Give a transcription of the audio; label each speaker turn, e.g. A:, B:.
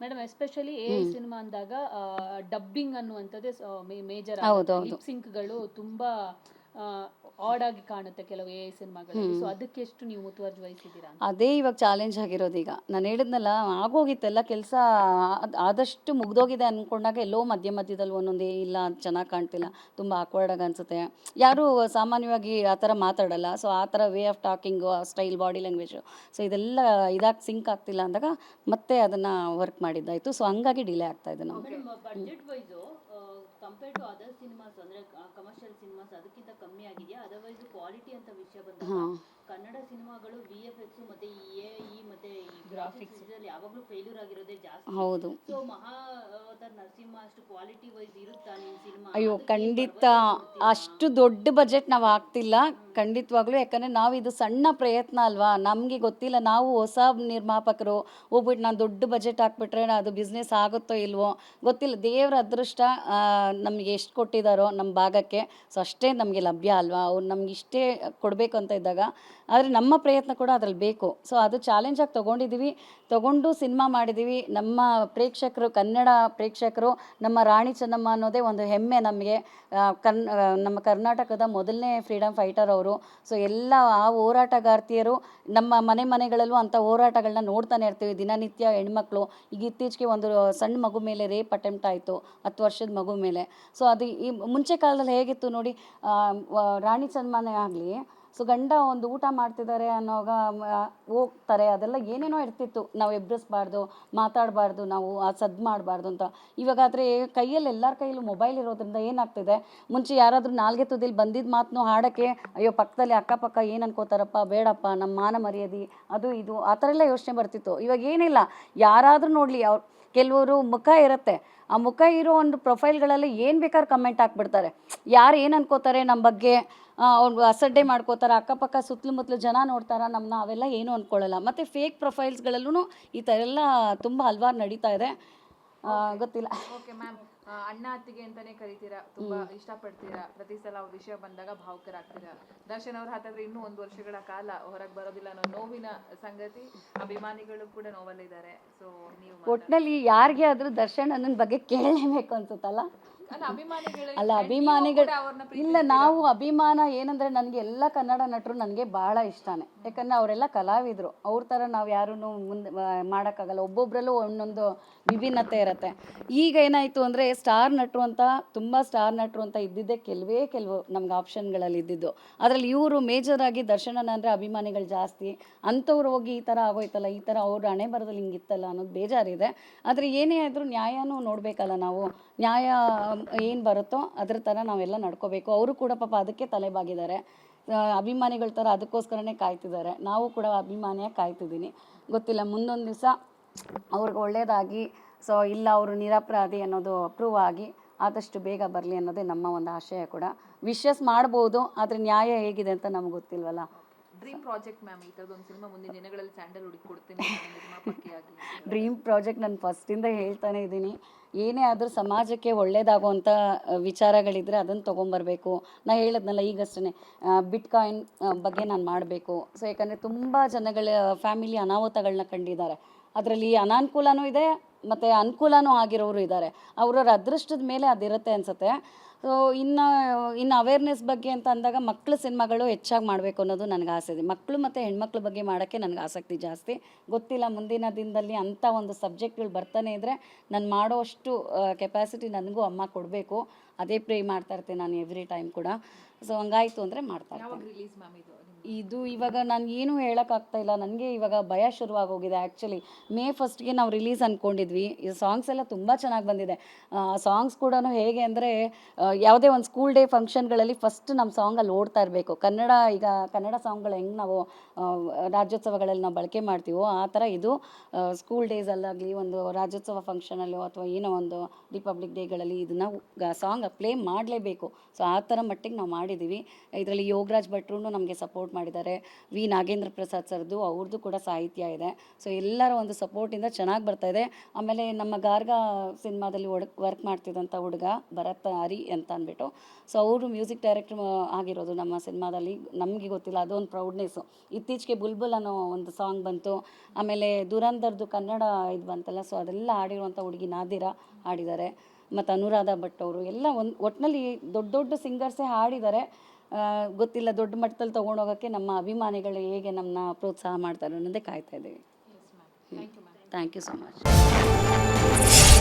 A: Madam especially A I cinema ಅಂದಾಗ dubbing ಅನ್ನುವಂಥದ್ದೇ major
B: ಹೌದು
A: ಆಗುತ್ತೆ.
B: ಹೌದು
A: ಲಿಪ್ ಸಿಂಕ್ಗಳು ತುಂಬಾ ಆಡ್ ಆಗಿ ಕಾಣುತ್ತೆ ಕೆಲವು ಎ ಐ ಸಿನಿಮಾಗಳಲ್ಲಿ. ಸೊ ಅದಕ್ಕೆ ಎಷ್ಟು ನೀವು ಮುತುವರ್ಜಿ ವಹಿಸಿದ್ದೀರಾ ಅಂತ?
B: ಅದೇ ಇವಾಗ ಚಾಲೆಂಜ್ ಆಗಿರೋದು. ಈಗ ನಾನು ಹೇಳಿದ್ನಲ್ಲ, ಆಗೋಗಿತ್ತೆಲ್ಲ ಕೆಲಸ, ಆದಷ್ಟು ಮುಗ್ದೋಗಿದೆ ಅಂದ್ಕೊಂಡಾಗ ಎಲ್ಲೋ ಮಧ್ಯದಲ್ಲಿ ಒಂದೊಂದೇ ಇಲ್ಲ ಅದು ಚೆನ್ನಾಗಿ ಕಾಣ್ತಿಲ್ಲ, ತುಂಬ ಆಕ್ವರ್ಡಾಗಿ ಅನಿಸುತ್ತೆ, ಯಾರೂ ಸಾಮಾನ್ಯವಾಗಿ ಆ ಥರ ಮಾತಾಡಲ್ಲ. ಸೊ ಆ ಥರ way of talking, style, body language, so ಇದೆಲ್ಲ ಇದಾಗಿ ಸಿಂಕ್ ಆಗ್ತಿಲ್ಲ ಅಂದಾಗ ಮತ್ತೆ ಅದನ್ನು ವರ್ಕ್ ಮಾಡಿದ್ದಾಯಿತು. ಸೊ ಹಂಗಾಗಿ ಡಿಲೇ ಆಗ್ತಾಯಿದೆ ನಾವು.
A: Madam budget wise compare to other cinemas ಅಂದ್ರೆ ಕಮರ್ಷಿಯಲ್ ಸಿನಿಮಾಸ್ ಅದಕ್ಕಿಂತ ಕಮ್ಮಿ ಆಗಿದೆಯಾ? ಅದರ್ವೈಸ್ ಕ್ವಾಲಿಟಿ ಅಂತ ವಿಷಯ ಬಂದಾಗ
B: ಹಾಂ,
A: ಕನ್ನಡ ಸಿನಿಮಾಗಳು ವಿ ಎಫ್ ಎಕ್ಸ್ ಮತ್ತೆ ಈ ಎ ಐ ಮತ್ತೆ ಈ ಗ್ರಾಫಿಕ್ಸ್ ಇದರಲ್ಲಿ ಯಾವಾಗಲೂ ಫೇಲ್ಯೂರ್ ಆಗಿರೋದೇ ಜಾಸ್ತಿ.
B: ಹೌದು.
A: ಸೊ ಮಹಾ ಅವತಾರ್ ನರಸಿಂಹ ಅಷ್ಟು ಕ್ವಾಲಿಟಿ ವೈಸ್ ಇರುತ್ತಾ ನಿಮ್ಮ ಸಿನಿಮಾ?
B: ಅಯ್ಯೋ,
A: ಅದಕ್ಕೆ
B: ಖಂಡಿತ
A: ಭರವಸೆ ಕೊಡ್ತೀರಾ?
B: ಅಷ್ಟು ದೊಡ್ಡ ಬಜೆಟ್ ನಾವು ಆಗ್ತಿಲ್ಲ ಖಂಡಿತವಾಗ್ಲೂ. ಯಾಕಂದರೆ ನಾವು ಇದು ಸಣ್ಣ ಪ್ರಯತ್ನ ಅಲ್ವಾ, ನಮಗೆ ಗೊತ್ತಿಲ್ಲ, ನಾವು ಹೊಸ ನಿರ್ಮಾಪಕರು ಹೋಗ್ಬಿಟ್ಟು ನಾನು ದೊಡ್ಡ ಬಜೆಟ್ ಹಾಕ್ಬಿಟ್ರೆ ಅದು ಬಿಸ್ನೆಸ್ ಆಗುತ್ತೋ ಇಲ್ವೋ ಗೊತ್ತಿಲ್ಲ. ದೇವರ ಅದೃಷ್ಟ ನಮಗೆ ಎಷ್ಟು ಕೊಟ್ಟಿದ್ದಾರೋ ನಮ್ಮ ಭಾಗಕ್ಕೆ, ಸೊ ಅಷ್ಟೇ ನಮಗೆ ಲಭ್ಯ ಅಲ್ವಾ. ಅವ್ರು ನಮ್ಗೆ ಇಷ್ಟೇ ಕೊಡಬೇಕು ಅಂತ ಇದ್ದಾಗ, ಆದರೆ ನಮ್ಮ ಪ್ರಯತ್ನ ಕೂಡ ಅದ್ರಲ್ಲಿ ಬೇಕು. ಸೊ ಅದು ಚಾಲೆಂಜಾಗಿ ತೊಗೊಂಡು ಸಿನಿಮಾ ಮಾಡಿದ್ದೀವಿ. ನಮ್ಮ ಪ್ರೇಕ್ಷಕರು, ಕನ್ನಡ ಪ್ರೇಕ್ಷಕರು, ನಮ್ಮ ರಾಣಿ ಚೆನ್ನಮ್ಮ ಅನ್ನೋದೇ ಒಂದು ಹೆಮ್ಮೆ ನಮಗೆ. ನಮ್ಮ ಕರ್ನಾಟಕದ ಮೊದಲನೇ ಫ್ರೀಡಮ್ ಫೈಟರ್ ಅವರು. ಸೊ ಎಲ್ಲ ಆ ಹೋರಾಟಗಾರ್ತಿಯರು ನಮ್ಮ ಮನೆಗಳಲ್ಲೂ ಅಂಥ ಹೋರಾಟಗಳನ್ನ ನೋಡ್ತಾನೆ ಇರ್ತೀವಿ ದಿನನಿತ್ಯ. ಹೆಣ್ಮಕ್ಳು ಈಗ ಇತ್ತೀಚೆಗೆ ಒಂದು ಸಣ್ಣ ಮಗು ಮೇಲೆ ರೇಪ್ ಅಟೆಂಪ್ಟ್ ಆಯಿತು, 10 ವರ್ಷದ ಮಗು ಮೇಲೆ. ಸೊ ಅದು ಈ ಮುಂಚೆ ಕಾಲದಲ್ಲಿ ಹೇಗಿತ್ತು ನೋಡಿ, ರಾಣಿ ಚೆನ್ನಮ್ಮನೇ ಆಗಲಿ, ಸೊ ಗಂಡ ಒಂದು ಊಟ ಮಾಡ್ತಿದ್ದಾರೆ ಅನ್ನೋವಾಗ ಹೋಗ್ತಾರೆ, ಅದೆಲ್ಲ ಏನೇನೋ ಇರ್ತಿತ್ತು. ನಾವು ಎಬ್ಬಿಸ್ಬಾರ್ದು, ಮಾತಾಡಬಾರ್ದು, ನಾವು ಸದ್ದು ಮಾಡಬಾರ್ದು ಅಂತ. ಇವಾಗಾದರೆ ಕೈಯಲ್ಲಿ ಎಲ್ಲರ ಕೈಯಲ್ಲೂ ಮೊಬೈಲ್ ಇರೋದ್ರಿಂದ ಏನಾಗ್ತಿದೆ, ಮುಂಚೆ ಯಾರಾದರೂ ನಾಲ್ಗೆ ತುದಿಲಿ ಬಂದಿದ್ದ ಮಾತನ್ನು ಹಾಡೋಕ್ಕೆ ಅಯ್ಯೋ ಪಕ್ಕದಲ್ಲಿ ಅಕ್ಕಪಕ್ಕ ಏನು ಅನ್ಕೋತಾರಪ್ಪ, ಬೇಡಪ್ಪ ನಮ್ಮ ಮಾನ ಮರ್ಯಾದೆ ಅದು ಇದು ಆ ಥರ ಎಲ್ಲ ಯೋಚನೆ ಬರ್ತಿತ್ತು. ಇವಾಗ ಏನಿಲ್ಲ, ಯಾರಾದರೂ ನೋಡಲಿ, ಅವ್ರು ಕೆಲವರು ಮುಖ ಇರುತ್ತೆ, ಆ ಮುಖ ಇರೋ ಒಂದು ಪ್ರೊಫೈಲ್ಗಳಲ್ಲಿ ಏನು ಬೇಕಾದ್ರೂ ಕಮೆಂಟ್ ಹಾಕ್ಬಿಡ್ತಾರೆ. ಯಾರು ಏನು ಅನ್ಕೋತಾರೆ ನಮ್ಮ ಬಗ್ಗೆ, ಅವ್ರು ಅಸಡ್ಡೆ ಮಾಡ್ಕೋತಾರೆ, ಅಕ್ಕಪಕ್ಕ ಸುತ್ತಲೂ ಜನ ನೋಡ್ತಾರ ನಮ್ಮನ್ನ, ಅವೆಲ್ಲ ಏನೂ ಅಂದ್ಕೊಳ್ಳಲ್ಲ. ಮತ್ತು ಫೇಕ್ ಪ್ರೊಫೈಲ್ಸ್ಗಳಲ್ಲೂ ಈ ಥರ ಎಲ್ಲ ತುಂಬ ಹಲ್ವಾರು ನಡೀತಾ ಇದೆ. ಗೊತ್ತಿಲ್ಲ.
C: ಓಕೆ ಮ್ಯಾಮ್, ಅಣ್ಣ ಅತ್ತಿಗೆ ಅಂತಾನೆ ಕರಿತೀರಾ, ತುಂಬಾ ಇಷ್ಟಪಡ್ತೀರಾ, ಪ್ರತಿ ಸಲ ಅವ್ರ ವಿಷಯ ಬಂದಾಗ ಭಾವುಕರಾಗ್ತೀರಾ. ದರ್ಶನ್ ಅವ್ರ ಹಾಗಾದ್ರೆ ಇನ್ನೂ 1 ವರ್ಷಗಳ ಕಾಲ ಹೊರಗೆ ಬರೋದಿಲ್ಲ ಅನ್ನೋ ನೋವಿನ ಸಂಗತಿ, ಅಭಿಮಾನಿಗಳು ಕೂಡ ನೋವಲ್ಲಿದ್ದಾರೆ. ಸೊ ನೀವು
B: ಒಟ್ಟಿನಲ್ಲಿ ಯಾರಿಗೆ ಆದರೂ ದರ್ಶನ್ ಅನ್ನೋನ ಬಗ್ಗೆ ಕೇಳಲೇಬೇಕು ಅನ್ಸುತ್ತಲ್ಲ. ಅಲ್ಲ, ಅಭಿಮಾನಿಗಳು ಇಲ್ಲ, ನಾವು ಅಭಿಮಾನ ಏನಂದರೆ, ನನಗೆ ಎಲ್ಲ ಕನ್ನಡ ನಟರು ನನಗೆ ಭಾಳ ಇಷ್ಟನೇ. ಯಾಕಂದರೆ ಅವರೆಲ್ಲ ಕಲಾವಿದರು, ಅವ್ರ ಥರ ನಾವು ಯಾರೂ ಮುಂದೆ ಮಾಡೋಕ್ಕಾಗಲ್ಲ. ಒಬ್ಬೊಬ್ಬರಲ್ಲೂ ಒಂದೊಂದು ವಿಭಿನ್ನತೆ ಇರುತ್ತೆ. ಈಗ ಏನಾಯಿತು ಅಂದರೆ, ಸ್ಟಾರ್ ನಟರು ಅಂತ, ತುಂಬ ಸ್ಟಾರ್ ನಟರು ಅಂತ ಇದ್ದಿದ್ದೇ ಕೆಲವು ನಮ್ಗೆ ಆಪ್ಷನ್ಗಳಲ್ಲಿ ಇದ್ದಿದ್ದು. ಅದರಲ್ಲಿ ಇವರು ಮೇಜರಾಗಿ ದರ್ಶನನ ಅಂದರೆ ಅಭಿಮಾನಿಗಳು ಜಾಸ್ತಿ. ಅಂಥವ್ರು ಹೋಗಿ ಈ ಥರ ಆಗೋಯ್ತಲ್ಲ, ಈ ಥರ ಅವ್ರ ಹಣೆ ಬರದಲ್ಲಿ ಹಿಂಗಿತ್ತಲ್ಲ ಅನ್ನೋದು ಬೇಜಾರಿದೆ. ಆದರೆ ಏನೇ ಆದರೂ ನ್ಯಾಯನೂ ನೋಡಬೇಕಲ್ಲ ನಾವು. ನ್ಯಾಯ ಏನು ಬರುತ್ತೋ ಅದ್ರ ಥರ ನಾವೆಲ್ಲ ನಡ್ಕೋಬೇಕು. ಅವರು ಕೂಡ ಪಾಪ ಅದಕ್ಕೆ ತಲೆಬಾಗಿದ್ದಾರೆ. ಅಭಿಮಾನಿಗಳ ಥರ ಅದಕ್ಕೋಸ್ಕರನೇ ಕಾಯ್ತಿದ್ದಾರೆ. ನಾವು ಕೂಡ ಅಭಿಮಾನಿಯಾಗಿ ಕಾಯ್ತಿದ್ದೀನಿ. ಗೊತ್ತಿಲ್ಲ, ಮುಂದೊಂದು ದಿವಸ ಅವ್ರಿಗೆ ಒಳ್ಳೆಯದಾಗಿ, ಸೊ ಇಲ್ಲ ಅವರು ನಿರಪರಾಧಿ ಅನ್ನೋದು ಪ್ರೂವ್ ಆಗಿ ಆದಷ್ಟು ಬೇಗ ಬರಲಿ ಅನ್ನೋದೇ ನಮ್ಮ ಒಂದು ಆಶಯ ಕೂಡ. ವಿಶಸ್ ಮಾಡ್ಬೋದು, ಆದರೆ ನ್ಯಾಯ ಹೇಗಿದೆ ಅಂತ ನಮ್ಗೆ ಗೊತ್ತಿಲ್ವಲ್ಲ.
C: ಡ್ರೀಮ್ ಪ್ರಾಜೆಕ್ಟ್ ಮ್ಯಾಮ್, ಈ ಥರದೊಂದು ಸಿನಿಮಾ ಮುಂದಿನ ದಿನಗಳಲ್ಲಿ ಸ್ಯಾಂಡಲ್ವುಡ್ಗೆ ಕೊಡ್ತೀನಿ ನಿರ್ಮಾಪಕಿಯಾಗಿ.
B: ಡ್ರೀಮ್ ಪ್ರಾಜೆಕ್ಟ್ ನಾನು ಫಸ್ಟಿಂದ ಹೇಳ್ತಾನೆ ಇದ್ದೀನಿ, ಏನೇ ಆದರೂ ಸಮಾಜಕ್ಕೆ ಒಳ್ಳೇದಾಗುವಂಥ ವಿಚಾರಗಳಿದ್ದರೆ ಅದನ್ನು ತೊಗೊಂಬರಬೇಕು. ನಾನು ಹೇಳಿದ್ನಲ್ಲ ಈಗಷ್ಟೇ, ಬಿಟ್ಕಾಯಿನ್ ಬಗ್ಗೆ ನಾನು ಮಾಡಬೇಕು. ಸೊ ಯಾಕಂದರೆ ತುಂಬ ಜನಗಳ ಫ್ಯಾಮಿಲಿ ಅನಾಹುತಗಳನ್ನ ಕಂಡಿದ್ದಾರೆ. ಅದರಲ್ಲಿ ಅನಾನುಕೂಲನೂ ಇದೆ ಮತ್ತು ಅನುಕೂಲನೂ ಆಗಿರೋರು ಇದ್ದಾರೆ. ಅವ್ರವ್ರ ಅದೃಷ್ಟದ ಮೇಲೆ ಅದಿರುತ್ತೆ ಅನಿಸುತ್ತೆ. ಸೊ ಇನ್ನು ಅವೇರ್ನೆಸ್ ಬಗ್ಗೆ ಅಂತ ಅಂದಾಗ ಮಕ್ಕಳ ಸಿನಿಮಾಗಳು ಹೆಚ್ಚಾಗಿ ಮಾಡಬೇಕು ಅನ್ನೋದು ನನಗೆ ಆಸೆ ಇದೆ. ಮಕ್ಕಳು ಮತ್ತು ಹೆಣ್ಮಕ್ಳ ಬಗ್ಗೆ ಮಾಡೋಕ್ಕೆ ನನಗೆ ಆಸಕ್ತಿ ಜಾಸ್ತಿ. ಗೊತ್ತಿಲ್ಲ, ಮುಂದಿನ ದಿನದಲ್ಲಿ ಅಂಥ ಒಂದು ಸಬ್ಜೆಕ್ಟ್ಗಳು ಬರ್ತಾನೆ ಇದ್ದರೆ ನಾನು ಮಾಡೋಷ್ಟು ಕೆಪಾಸಿಟಿ ನನಗೂ ಅಮ್ಮ ಕೊಡಬೇಕು. ಅದೇ ಪ್ರೇ ಮಾಡ್ತಾ ಇರ್ತೀನಿ ನಾನು ಎವ್ರಿ ಟೈಮ್ ಕೂಡ. ಸೊ ಹಂಗಾಯಿತು ಅಂದರೆ ಮಾಡ್ತಾ ಇರ್ತೀನಿ.
C: ರಿಲೀಸ್ ಮ್ಯಾಮ್
B: ಇದು ಇವಾಗ ನಾನು ಏನೂ ಹೇಳೋಕ್ಕಾಗ್ತಾಯಿಲ್ಲ. ನನಗೆ ಇವಾಗ ಭಯ ಶುರುವಾಗೋಗಿದೆ. ಆ್ಯಕ್ಚುಲಿ ಮೇ 1ಗೆ ನಾವು ರಿಲೀಸ್ ಅಂದ್ಕೊಂಡಿದ್ವಿ. ಈ ಸಾಂಗ್ಸ್ ಎಲ್ಲ ತುಂಬ ಚೆನ್ನಾಗಿ ಬಂದಿದೆ. ಸಾಂಗ್ಸ್ ಕೂಡ ಹೇಗೆ ಅಂದರೆ, ಯಾವುದೇ ಒಂದು ಸ್ಕೂಲ್ ಡೇ ಫಂಕ್ಷನ್ಗಳಲ್ಲಿ ಫಸ್ಟ್ ನಮ್ಮ ಸಾಂಗಲ್ಲಿ ಓಡ್ತಾ ಇರಬೇಕು. ಈಗ ಕನ್ನಡ ಸಾಂಗ್ಗಳು ಹೆಂಗೆ ನಾವು ರಾಜ್ಯೋತ್ಸವಗಳಲ್ಲಿ ನಾವು ಬಳಕೆ ಮಾಡ್ತೀವೋ ಆ ಥರ ಇದು ಸ್ಕೂಲ್ ಡೇಸಲ್ಲಾಗಲಿ, ಒಂದು ರಾಜ್ಯೋತ್ಸವ ಫಂಕ್ಷನಲ್ಲೋ ಅಥವಾ ಏನೋ ಒಂದು ರಿಪಬ್ಲಿಕ್ ಡೇಗಳಲ್ಲಿ ಇದನ್ನು ಸಾಂಗ್ ಪ್ಲೇ ಮಾಡಲೇಬೇಕು. ಸೊ ಆ ಥರ ಮಟ್ಟಿಗೆ ನಾವು ಮಾಡಿದ್ದೀವಿ. ಇದರಲ್ಲಿ ಯೋಗರಾಜ್ ಭಟ್ರು ನಮಗೆ ಸಪೋರ್ಟ್ ಮಾಡಿದ್ದಾರೆ. ವಿ ನಾಗೇಂದ್ರ ಪ್ರಸಾದ್ ಸರ್ದು ಅವ್ರದ್ದು ಕೂಡ ಸಾಹಿತ್ಯ ಇದೆ. ಸೊ ಎಲ್ಲರ ಒಂದು ಸಪೋರ್ಟಿಂದ ಚೆನ್ನಾಗಿ ಬರ್ತಾಯಿದೆ. ಆಮೇಲೆ ನಮ್ಮ ಗಾರ್ಗ ಸಿನಿಮಾದಲ್ಲಿ ವರ್ಕ್ ಮಾಡ್ತಿದ್ದಂಥ ಹುಡುಗ ಭರತ್ ಹರಿ ಅಂತ ಅಂದ್ಬಿಟ್ಟು, ಸೊ ಅವರು ಮ್ಯೂಸಿಕ್ ಡೈರೆಕ್ಟರ್ ಆಗಿರೋದು ನಮ್ಮ ಸಿನಿಮಾದಲ್ಲಿ. ನಮಗೆ ಗೊತ್ತಿಲ್ಲ, ಅದೊಂದು ಪ್ರೌಡ್ನೆಸ್ಸು. ಇತ್ತೀಚೆಗೆ ಬುಲ್ಬುಲ್ ಅನ್ನೋ ಒಂದು ಸಾಂಗ್ ಬಂತು. ಆಮೇಲೆ ದುರಂದರ್ದು ಕನ್ನಡ ಇದು ಬಂತಲ್ಲ, ಸೊ ಅದೆಲ್ಲ ಆಡಿರುವಂಥ ಹುಡುಗಿ ನಾದಿರಾ ಹಾಡಿದ್ದಾರೆ. ಮತ್ತು ಅನುರಾಧ ಭಟ್ ಅವರು ಎಲ್ಲ ಒಟ್ಟಿನಲ್ಲಿ ದೊಡ್ಡ ದೊಡ್ಡ ಸಿಂಗರ್ಸೇ ಹಾಡಿದ್ದಾರೆ. ಗೊತ್ತಿಲ್ಲ, ದೊಡ್ಡ ಮಟ್ಟದಲ್ಲಿ ತೊಗೊಂಡೋಗೋಕ್ಕೆ ನಮ್ಮ ಅಭಿಮಾನಿಗಳು ಹೇಗೆ ನಮ್ಮನ್ನ ಪ್ರೋತ್ಸಾಹ ಮಾಡ್ತಾರೆ ಅನ್ನೋದೇ ಕಾಯ್ತಾ ಇದ್ದೀವಿ. Thank you so much.